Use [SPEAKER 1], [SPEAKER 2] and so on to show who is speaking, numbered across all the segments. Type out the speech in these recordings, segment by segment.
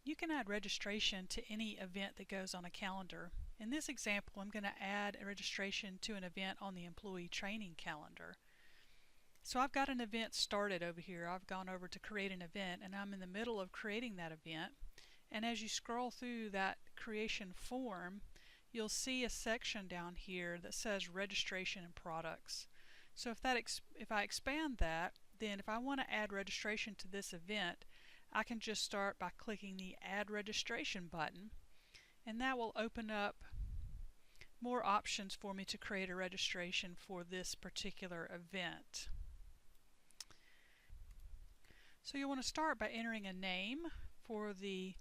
[SPEAKER 1] You can add registration to any event that goes on a calendar. In this example, I'm going to add a registration to an event on the employee training calendar. So I've got an event started over here. I've gone over to create an event and I'm in the middle of creating that event. And as you scroll through that creation form, you'll see a section down here that says registration and products. So if I expand that, then if I want to add registration to this event, I can just start by clicking the Add Registration button, and that will open up more options for me to create a registration for this particular event. So you'll want to start by entering a name for the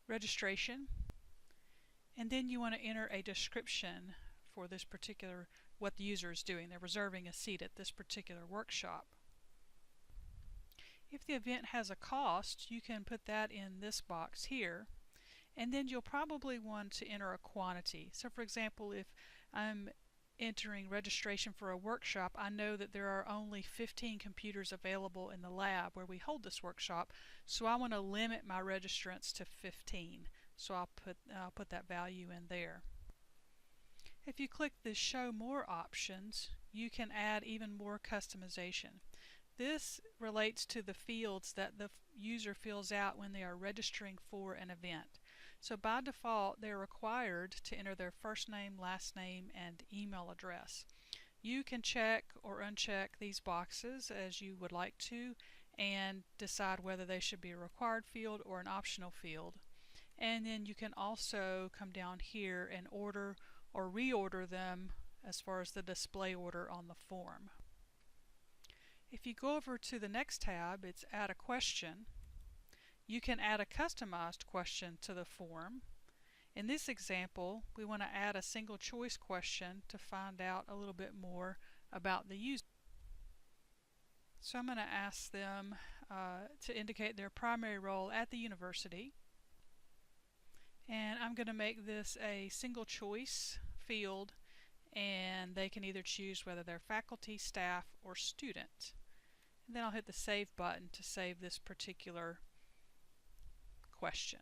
[SPEAKER 1] registration, and then you want to enter a description for this particular, what the user is doing. They're reserving a seat at this particular workshop. If the event has a cost, you can put that in this box here, and then you'll probably want to enter a quantity. So for example, if I'm entering registration for a workshop, I know that there are only 15 computers available in the lab where we hold this workshop, so I want to limit my registrants to 15. So I'll put that value in there. If you click the Show More options, you can add even more customization. This relates to the fields that the user fills out when they are registering for an event. So by default, they're required to enter their first name, last name, and email address. You can check or uncheck these boxes as you would like to and decide whether they should be a required field or an optional field. And then you can also come down here and order or reorder them as far as the display order on the form. If you go over to the next tab, it's Add a Question. You can add a customized question to the form. In this example, we want to add a single choice question to find out a little bit more about the user. So I'm going to ask them to indicate their primary role at the university. And I'm going to make this a single choice field, and they can either choose whether they're faculty, staff, or student. And then I'll hit the Save button to save this particular question.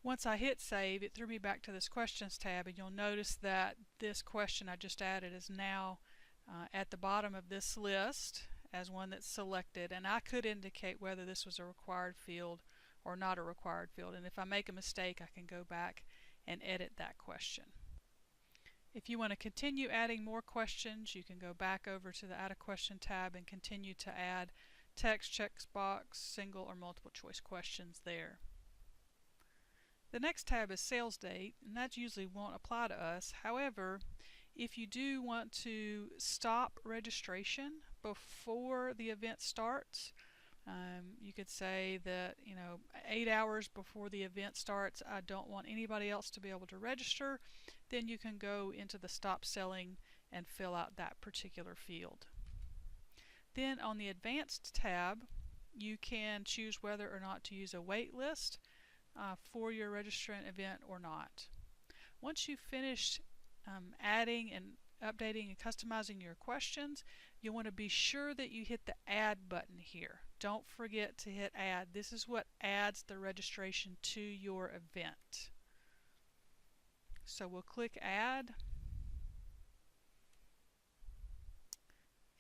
[SPEAKER 1] Once I hit Save, it threw me back to this Questions tab, and you'll notice that this question I just added is now at the bottom of this list as one that's selected, and I could indicate whether this was a required field or not a required field, and if I make a mistake I can go back and edit that question. If you want to continue adding more questions, you can go back over to the Add a Question tab and continue to add text, checkbox, single or multiple choice questions there. The next tab is Sales Date, and that usually won't apply to us. However, if you do want to stop registration before the event starts, you could say that 8 hours before the event starts I don't want anybody else to be able to register, then you can go into the Stop Selling and fill out that particular field. Then on the Advanced tab you can choose whether or not to use a wait list for your registrant event or not. Once you've finished adding and updating and customizing your questions, you'll want to be sure that you hit the Add button here. Don't forget to hit Add. This is what adds the registration to your event. So we'll click Add.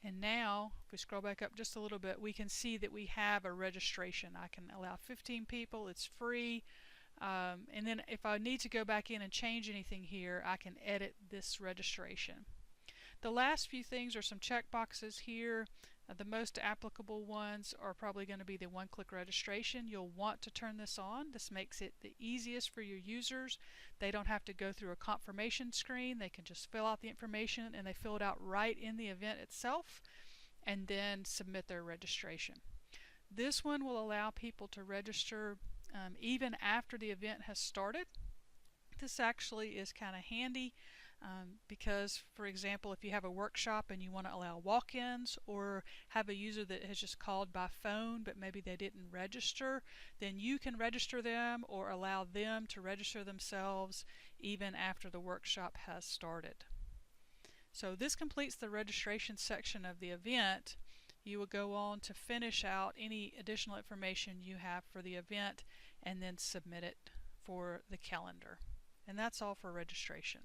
[SPEAKER 1] And now, if we scroll back up just a little bit, we can see that we have a registration. I can allow 15 people. It's free. And then if I need to go back in and change anything here, I can edit this registration. The last few things are some check boxes here. The most applicable ones are probably going to be the one-click registration. You'll want to turn this on. This makes it the easiest for your users. They don't have to go through a confirmation screen. They can just fill out the information, and they fill it out right in the event itself and then submit their registration. This one will allow people to register even after the event has started. This actually is kind of handy because, for example, if you have a workshop and you want to allow walk-ins or have a user that has just called by phone but maybe they didn't register, then you can register them or allow them to register themselves even after the workshop has started. So this completes the registration section of the event. you will go on to finish out any additional information you have for the event and then submit it for the calendar. And that's all for registration.